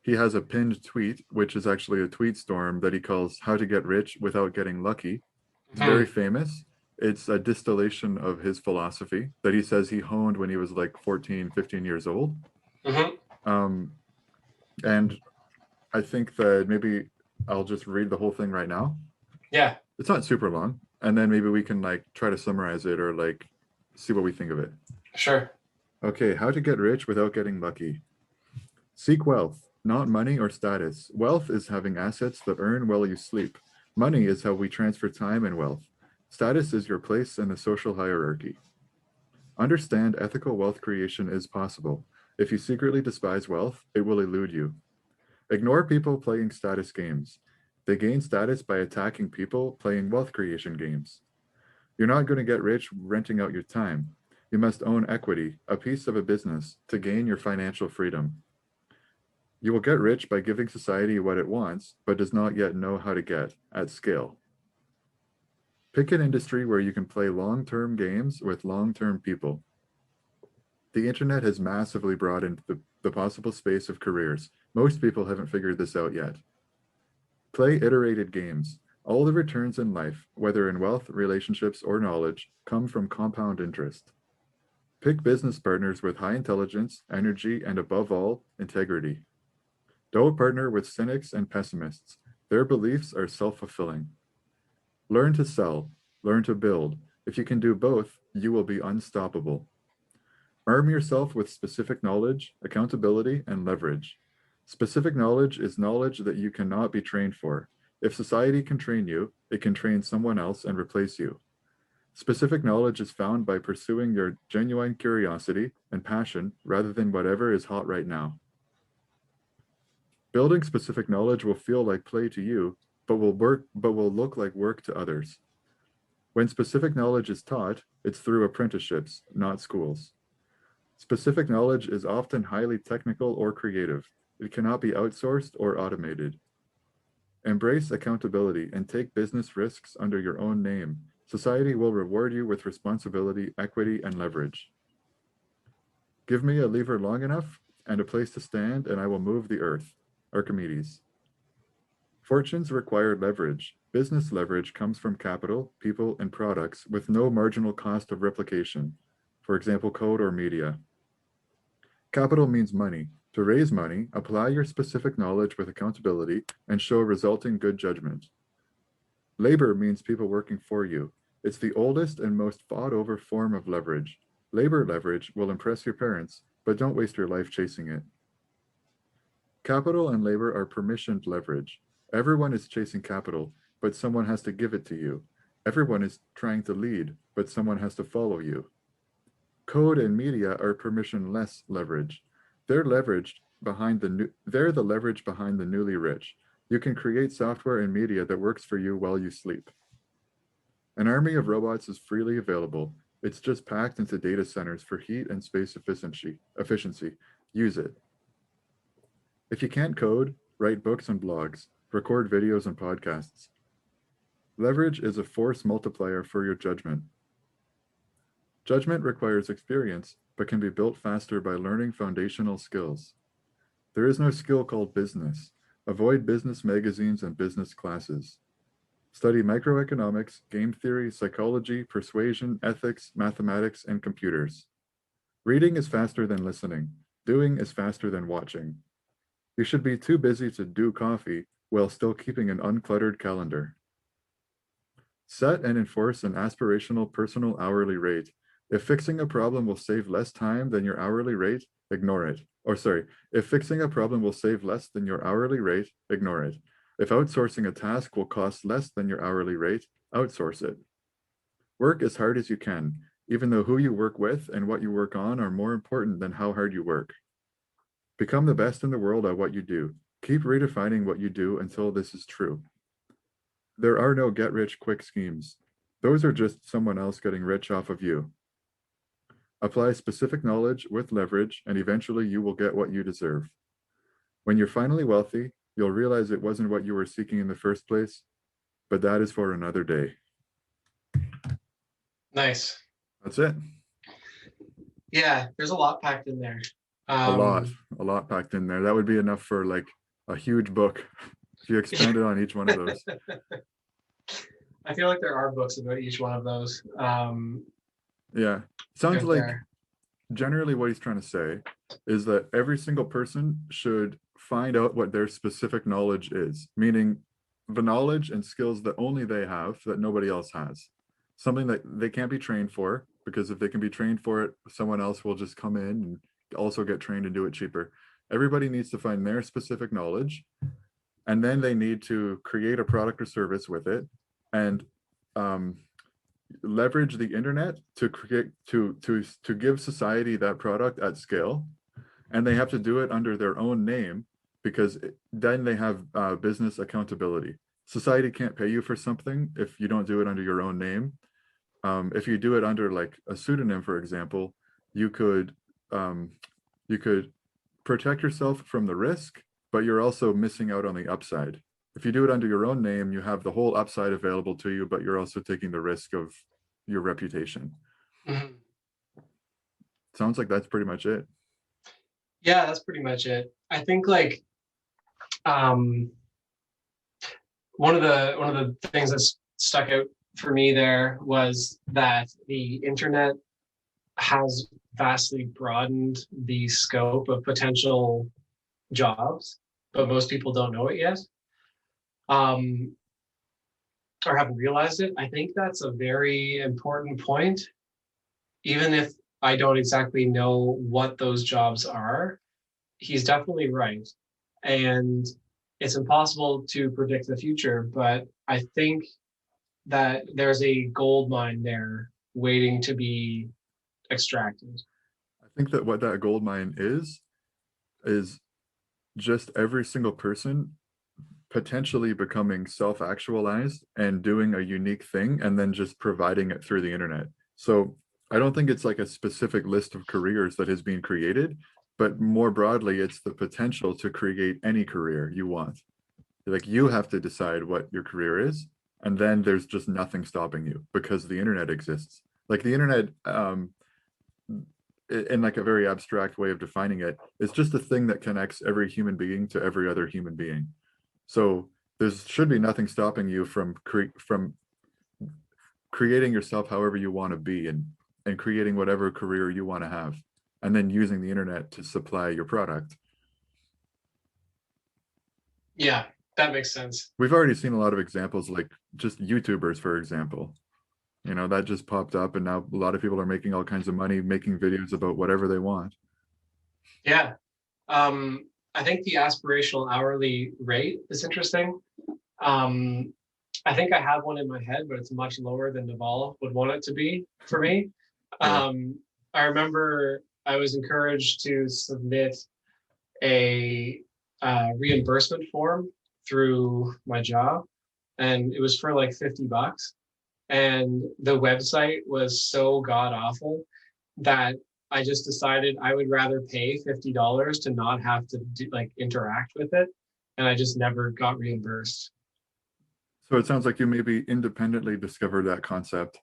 he has a pinned tweet, which is actually a tweet storm that he calls "How to Get Rich Without Getting Lucky." It's very famous. It's a distillation of his philosophy that he says he honed when he was like 14, 15 years old. And I think that maybe I'll just read the whole thing right now. Yeah. It's not super long. And then maybe we can like try to summarize it or like see what we think of it. Sure. Okay, how to get rich without getting lucky. Seek wealth, not money or status. Wealth is having assets that earn while you sleep. Money is how we transfer time and wealth. Status is your place in the social hierarchy. Understand ethical wealth creation is possible. If you secretly despise wealth, it will elude you. Ignore people playing status games. They gain status by attacking people playing wealth creation games. You're not going to get rich renting out your time. You must own equity, a piece of a business, to gain your financial freedom. You will get rich by giving society what it wants, but does not yet know how to get at scale. Pick an industry where you can play long-term games with long-term people. The internet has massively broadened the possible space of careers. Most people haven't figured this out yet. Play iterated games. All the returns in life, whether in wealth, relationships, or knowledge, come from compound interest. Pick business partners with high intelligence, energy, and above all, integrity. Don't partner with cynics and pessimists. Their beliefs are self-fulfilling. Learn to sell, learn to build. If you can do both, you will be unstoppable. Arm yourself with specific knowledge, accountability, and leverage. Specific knowledge is knowledge that you cannot be trained for. If society can train you, it can train someone else and replace you. Specific knowledge is found by pursuing your genuine curiosity and passion rather than whatever is hot right now. Building specific knowledge will feel like play to you, but will look like work to others. When specific knowledge is taught, it's through apprenticeships, not schools. Specific knowledge is often highly technical or creative. It cannot be outsourced or automated. Embrace accountability and take business risks under your own name. Society will reward you with responsibility, equity, and leverage. Give me a lever long enough and a place to stand, and I will move the earth. Archimedes. Fortunes require leverage. Business leverage comes from capital, people, and products with no marginal cost of replication, for example, code or media. Capital means money. To raise money, apply your specific knowledge with accountability and show resulting good judgment. Labor means people working for you. It's the oldest and most fought over form of leverage. Labor leverage will impress your parents, but don't waste your life chasing it. Capital and labor are permissioned leverage. Everyone is chasing capital, but someone has to give it to you. Everyone is trying to lead, but someone has to follow you. Code and media are permissionless leverage. They're the leverage behind the newly rich. You can create software and media that works for you while you sleep. An army of robots is freely available. It's just packed into data centers for heat and space efficiency. Use it. If you can't code, write books and blogs, record videos and podcasts. Leverage is a force multiplier for your judgment. Judgment requires experience, but can be built faster by learning foundational skills. There is no skill called business. Avoid business magazines and business classes. Study microeconomics, game theory, psychology, persuasion, ethics, mathematics, and computers. Reading is faster than listening. Doing is faster than watching. You should be too busy to do coffee while still keeping an uncluttered calendar. Set and enforce an aspirational personal hourly rate. If fixing a problem will save less time than your hourly rate, ignore it. Or sorry, if fixing a problem will save less than your hourly rate, ignore it. If outsourcing a task will cost less than your hourly rate, outsource it. Work as hard as you can, even though who you work with and what you work on are more important than how hard you work. Become the best in the world at what you do. Keep redefining what you do until this is true. There are no get-rich-quick schemes. Those are just someone else getting rich off of you. Apply specific knowledge with leverage, and eventually you will get what you deserve. When you're finally wealthy, you'll realize it wasn't what you were seeking in the first place, but that is for another day. Nice. That's it. Yeah, there's a lot packed in there. A lot packed in there. That would be enough for like a huge book if you expanded on each one of those. I feel like there are books about each one of those. Yeah. Sounds like there. Generally what he's trying to say is that every single person should find out what their specific knowledge is, meaning the knowledge and skills that only they have that nobody else has. Something that they can't be trained for, because if they can be trained for it, someone else will just come in and also get trained and do it cheaper. Everybody needs to find their specific knowledge, and then they need to create a product or service with it and leverage the internet to create to give society that product at scale. And they have to do it under their own name, because then they have business accountability. Society can't pay you for something if you don't do it under your own name. If you do it under like a pseudonym, for example, you could protect yourself from the risk, but you're also missing out on the upside. If you do it under your own name, you have the whole upside available to you, but you're also taking the risk of your reputation. Mm-hmm. Sounds like that's pretty much it. Yeah, that's pretty much it. I think like one of the things that stuck out for me there was that the internet has vastly broadened the scope of potential jobs, but most people don't know it yet, or haven't realized it. I think that's a very important point. Even if I don't exactly know what those jobs are, he's definitely right. And it's impossible to predict the future, but I think that there's a gold mine there waiting to be extracted. I think that what that gold mine is just every single person potentially becoming self-actualized and doing a unique thing, and then just providing it through the internet. So I don't think it's like a specific list of careers that is being created, but more broadly, it's the potential to create any career you want. Like, you have to decide what your career is, and then there's just nothing stopping you, because the internet exists. Like the internet, in like a very abstract way of defining it, is just a thing that connects every human being to every other human being. So there should be nothing stopping you from creating yourself however you want to be, and creating whatever career you want to have, and then using the internet to supply your product. Yeah, that makes sense. We've already seen a lot of examples, like just YouTubers, for example. You know, that just popped up, and now a lot of people are making all kinds of money making videos about whatever they want. Yeah. I think the aspirational hourly rate is interesting. I think I have one in my head, but it's much lower than Naval would want it to be for me. Yeah. I remember I was encouraged to submit a reimbursement form through my job, and it was for like $50. And the website was so god awful that I just decided I would rather pay $50 to not have to interact with it, and I just never got reimbursed. So it sounds like you maybe independently discovered that concept.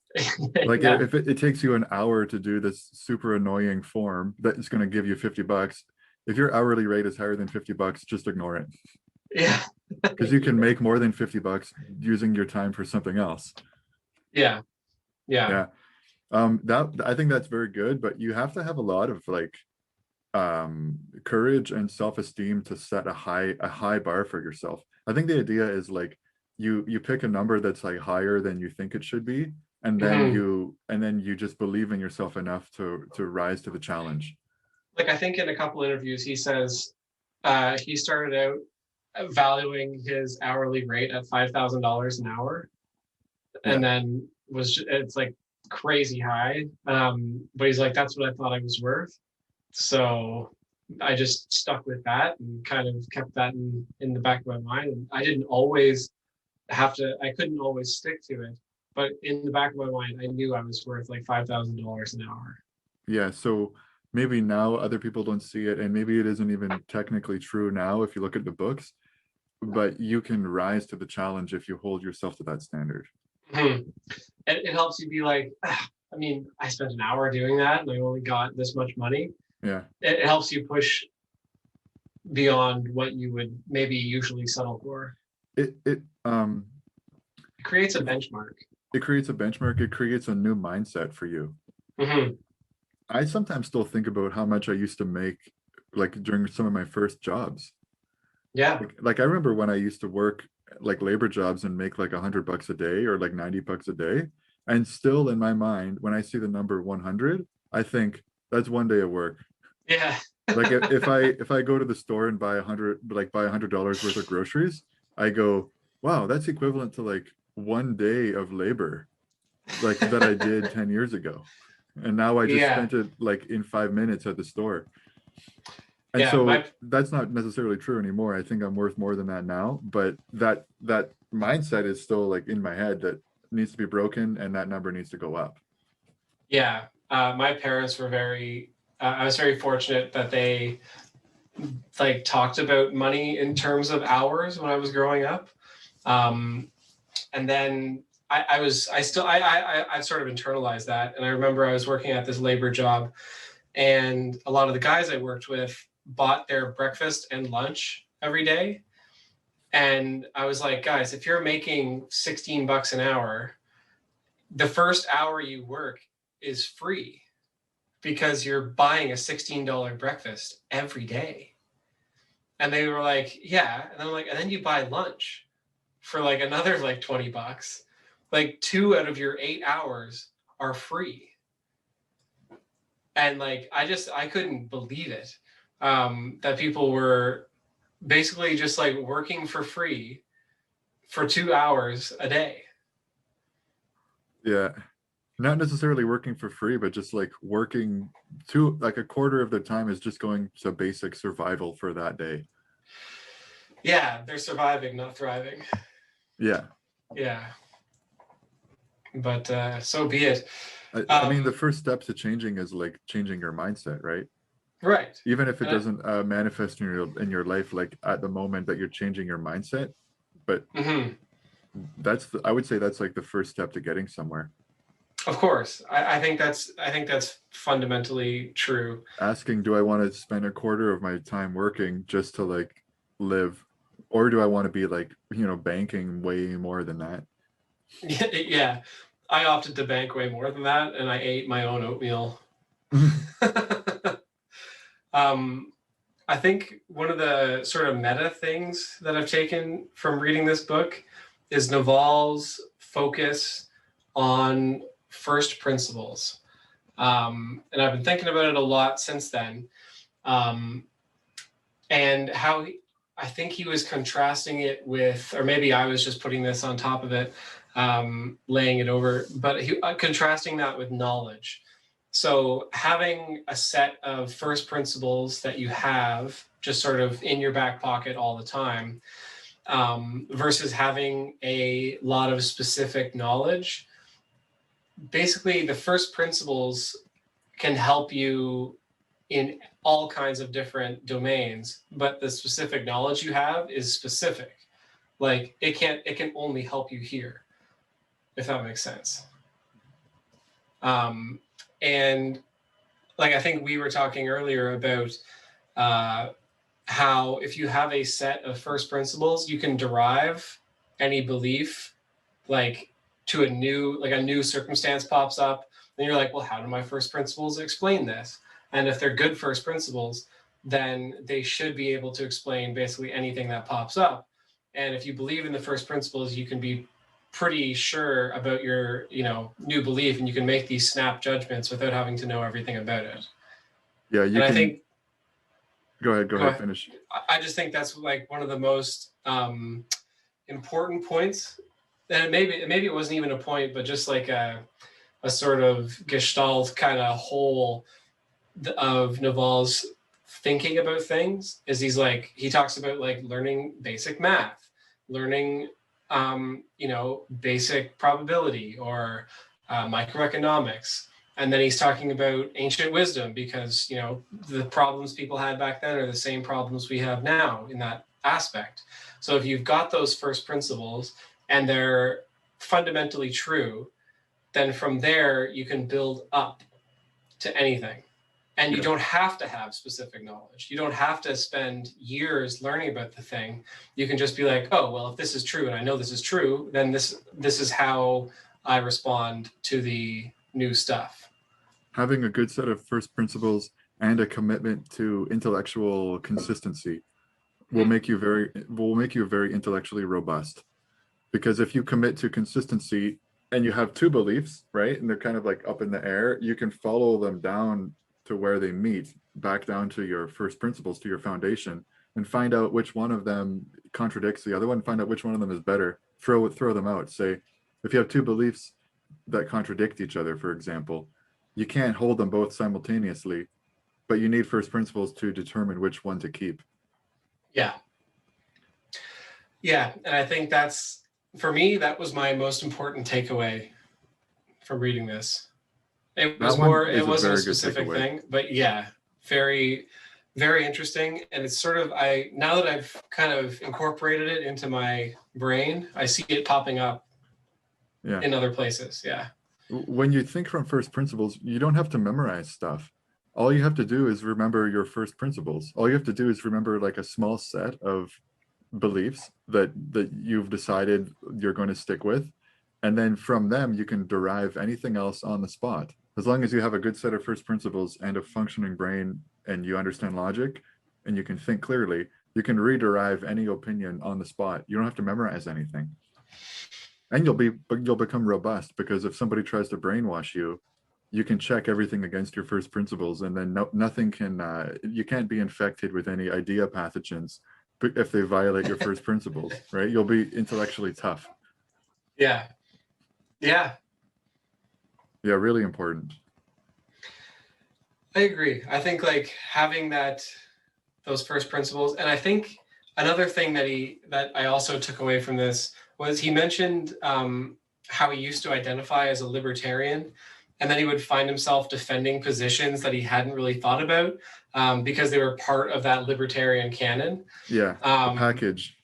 Like, yeah. if it takes you an hour to do this super annoying form that is going to give you $50, if your hourly rate is higher than $50, just ignore it. Yeah. because you can make more than $50 using your time for something else. Yeah. Yeah. Yeah. That I think that's very good, but you have to have a lot of like courage and self-esteem to set a high bar for yourself. I think the idea is like you pick a number that's like higher than you think it should be, and then Mhm. you just believe in yourself enough to rise to the challenge. Like, I think in a couple interviews, he says he started out valuing his hourly rate at $5,000 an hour, Yeah. and then it's like crazy high. But he's like, that's what I thought I was worth. So I just stuck with that and kind of kept that in the back of my mind. And I didn't always I couldn't always stick to it. But in the back of my mind, I knew I was worth like $5,000 an hour. Yeah, so maybe now other people don't see it, and maybe it isn't even technically true now if you look at the books, but you can rise to the challenge if you hold yourself to that standard. Mhm. It helps you be like, I mean, I spent an hour doing that and I only got this much money. Yeah. It helps you push beyond what you would maybe usually settle for. It it um It creates a benchmark. it creates a benchmark, it creates a new mindset for you. Hmm. I sometimes still think about how much I used to make like during some of my first jobs. Yeah. Like I remember when I used to work like labor jobs and make like $100 a day or like $90 a day. And still in my mind, when I see the number 100, I think that's one day of work. Yeah. Like if I go to the store and buy $100 worth of groceries, I go, wow, that's equivalent to like one day of labor like that I did 10 years ago. And now I just Yeah. spent it like in 5 minutes at the store. And Yeah. so that's not necessarily true anymore. I think I'm worth more than that now, but that mindset is still like in my head that needs to be broken and that number needs to go up. Yeah. My parents were I was very fortunate that they like talked about money in terms of hours when I was growing up. Um, and then I've sort of internalized that. And I remember I was working at this labor job, and a lot of the guys I worked with bought their breakfast and lunch every day. And I was like, guys, if you're making $16 an hour, the first hour you work is free because you're buying a $16 breakfast every day. And they were like, yeah. And I'm like, and then you buy lunch for like another like $20. Like 2 out of your 8 hours are free. And like I couldn't believe it. That people were basically just like working for free for 2 hours a day. Yeah. Not necessarily working for free, but just like working to like a quarter of the time is just going to basic survival for that day. Yeah, they're surviving, not thriving. Yeah. Yeah. But so be it. I mean, the first step to changing is like changing your mindset, right? Right. Even if it And doesn't manifest in your life like at the moment that you're changing your mindset, but I would say that's like the first step to getting somewhere. Of course, I think that's fundamentally true. Asking, do I want to spend a quarter of my time working just to like live, or do I want to be like, banking way more than that? Yeah, I opted to bank way more than that, and I ate my own oatmeal. I think one of the sort of meta things that I've taken from reading this book is Naval's focus on first principles. And I've been thinking about it a lot since then. And how I think he was contrasting it with, or maybe I was just putting this on top of it, laying it over, but contrasting that with knowledge. So having a set of first principles that you have just sort of in your back pocket all the time, versus having a lot of specific knowledge. Basically, the first principles can help you in all kinds of different domains, but the specific knowledge you have is specific. Like it can only help you here, if that makes sense. And like I think we were talking earlier about how if you have a set of first principles, you can derive any belief like to a new circumstance pops up. Then you're like, well, how do my first principles explain this? And if they're good first principles, then they should be able to explain basically anything that pops up. And if you believe in the first principles, you can be pretty sure about your, new belief, and you can make these snap judgments without having to know everything about it. Yeah, And I think go ahead, finish. I just think that's like one of the most important points. And maybe it wasn't even a point, but just like a sort of gestalt kind of whole of Naval's thinking about things is he talks about like learning basic math, learning basic probability or microeconomics. And then he's talking about ancient wisdom because, the problems people had back then are the same problems we have now in that aspect. So if you've got those first principles and they're fundamentally true, then from there you can build up to anything. And you don't have to have specific knowledge. You don't have to spend years learning about the thing. You can just be like, oh, well, if this is true and I know this is true, then this is how I respond to the new stuff. Having a good set of first principles and a commitment to intellectual consistency will make you very intellectually robust. Because if you commit to consistency and you have two beliefs, right, and they're kind of like up in the air, you can follow them down to where they meet, back down to your first principles, to your foundation, and find out which one of them contradicts the other one, find out which one of them is better, throw them out. Say, if you have two beliefs that contradict each other, for example, you can't hold them both simultaneously, but you need first principles to determine which one to keep. Yeah, and I think that's, for me, that was my most important takeaway from reading this. It wasn't a specific thing, but yeah, very, very interesting. And it's sort of, now that I've kind of incorporated it into my brain, I see it popping up in other places. Yeah. When you think from first principles, you don't have to memorize stuff. All you have to do is remember your first principles. All you have to do is remember like a small set of beliefs that you've decided you're going to stick with. And then from them, you can derive anything else on the spot. As long as you have a good set of first principles and a functioning brain and you understand logic and you can think clearly, you can rederive any opinion on the spot. You don't have to memorize anything. And you'll become robust, because if somebody tries to brainwash you, you can check everything against your first principles, and then nothing can, you can't be infected with any idea pathogens if they violate your first principles, right? You'll be intellectually tough. Yeah. Yeah, really important. I agree. I think like having those first principles, and I think another thing that I also took away from this was he mentioned how he used to identify as a libertarian, and then he would find himself defending positions that he hadn't really thought about because they were part of that libertarian canon. Yeah, a package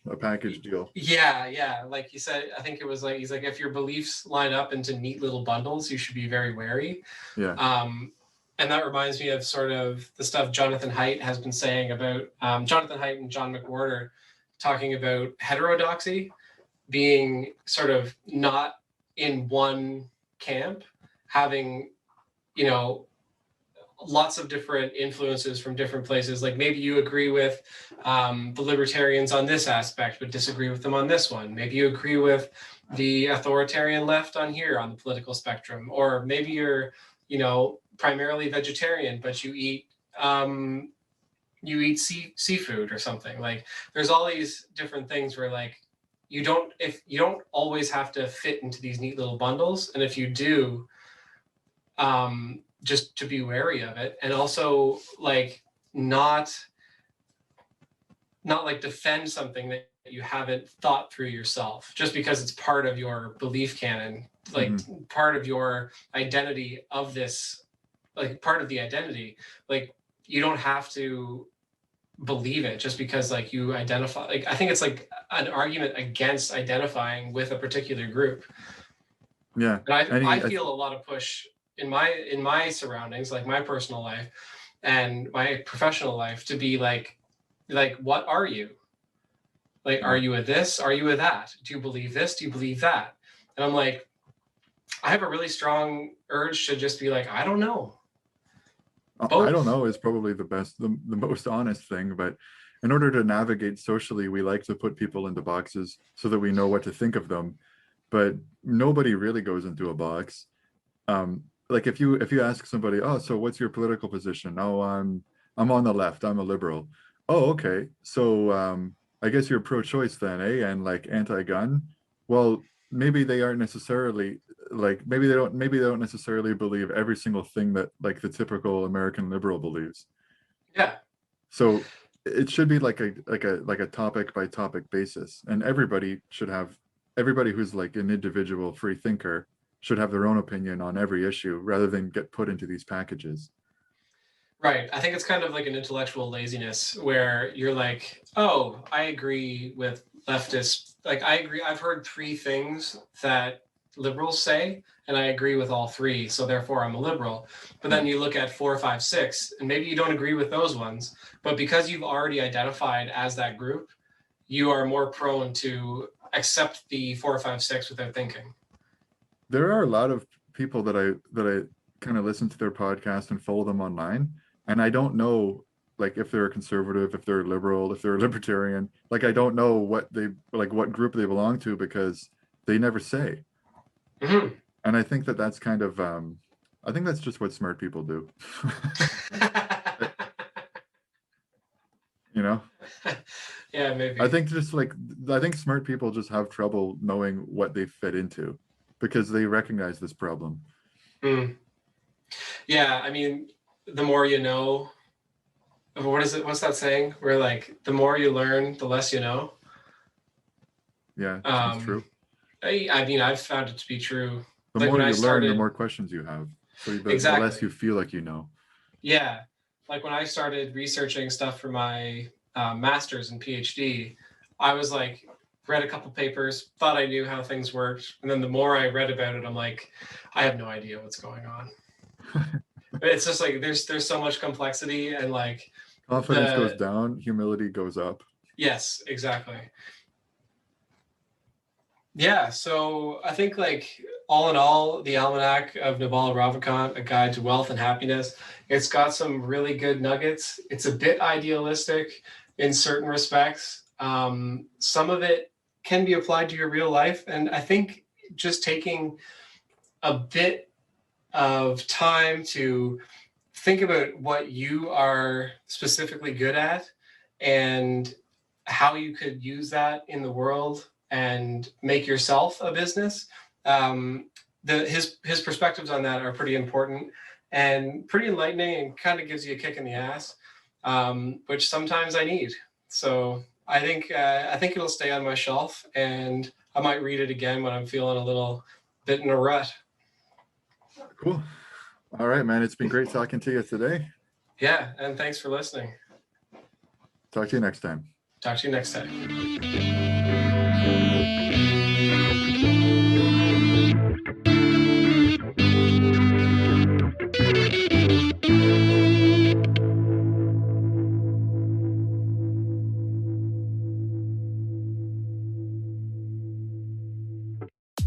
deal. Yeah. Like he said, I think it was like, he's like, if your beliefs line up into neat little bundles, you should be very wary. Yeah. And that reminds me of sort of the stuff Jonathan Haidt has been saying about Jonathan Haidt and John McWhorter talking about heterodoxy being sort of not in one camp, having, lots of different influences from different places. Like maybe you agree with the libertarians on this aspect, but disagree with them on this one. Maybe you agree with the authoritarian left on here on the political spectrum, or maybe you're, primarily vegetarian, but you eat seafood or something. Like there's all these different things where like you don't always have to fit into these neat little bundles, and if you do, just to be wary of it, and also like not like defend something that you haven't thought through yourself just because it's part of your belief canon, like part of your identity of this, like part of the identity. Like you don't have to believe it just because like you identify, like I think it's like an argument against identifying with a particular group. Yeah. And I feel a lot of push in my surroundings, like my personal life and my professional life, to be like like, what are you? Like, are you a this? Are you a that? Do you believe this? Do you believe that? And I'm like, I have a really strong urge to just be like, I don't know. I don't know is probably the most honest thing, but in order to navigate socially, we like to put people into boxes so that we know what to think of them, but nobody really goes into a box. Like if you ask somebody, oh, so what's your political position? Oh, I'm on the left, I'm a liberal. Oh, okay, so I guess you're pro-choice then, eh? And like anti-gun. Well, maybe they aren't necessarily, like maybe they don't necessarily believe every single thing that like the typical American liberal believes. Yeah. So it should be like a topic by topic basis, and everybody who's like an individual free thinker should have their own opinion on every issue rather than get put into these packages. Right. I think it's kind of like an intellectual laziness where you're like, oh, I agree with leftists. Like, I agree. I've heard 3 things that liberals say, and I agree with all 3. So therefore I'm a liberal. But then you look at 4, 5, 6, and maybe you don't agree with those ones. But because you've already identified as that group, you are more prone to accept the 4, 5, 6 without thinking. There are a lot of people that I kind of listen to their podcast and follow them online, and I don't know like if they're a conservative, if they're a liberal, if they're a libertarian. Like I don't know what group they belong to because they never say. Mm-hmm. And I think that's kind of I think that's just what smart people do. You know? Yeah, maybe. I think smart people just have trouble knowing what they fit into because they recognize this problem. Mm. Yeah, I mean, the more you know, what's that saying? Where like the more you learn, the less you know. Yeah, that's true. I mean, I've found it to be true. The like more you learn, the more questions you have. So the less you feel like you know. Yeah. Like when I started researching stuff for my master's and PhD, I was like, read a couple papers, thought I knew how things worked. And then the more I read about it, I'm like, I have no idea what's going on. It's just like, there's so much complexity and like. Confidence goes down, humility goes up. Yes, exactly. Yeah, so I think like all in all, the Almanack of Naval Ravikant, A Guide to Wealth and Happiness, it's got some really good nuggets. It's a bit idealistic in certain respects. Some of it can be applied to your real life. And I think just taking a bit of time to think about what you are specifically good at and how you could use that in the world and make yourself a business. His perspectives on that are pretty important and pretty enlightening and kind of gives you a kick in the ass, which sometimes I need. So I think it'll stay on my shelf and I might read it again when I'm feeling a little bit in a rut. Cool. All right, man. It's been great talking to you today. Yeah, and thanks for listening. Talk to you next time. Talk to you next time.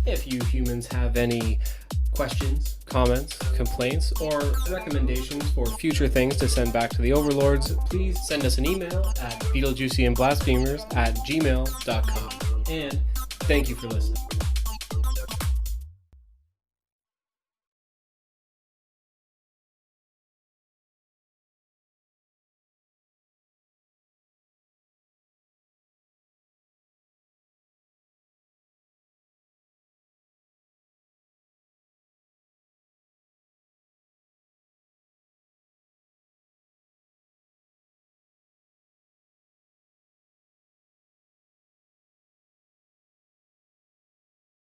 If you humans have any questions, comments, complaints, or recommendations for future things to send back to the overlords, please send us an email at beetlejuicyandblasphemers@gmail.com. And thank you for listening.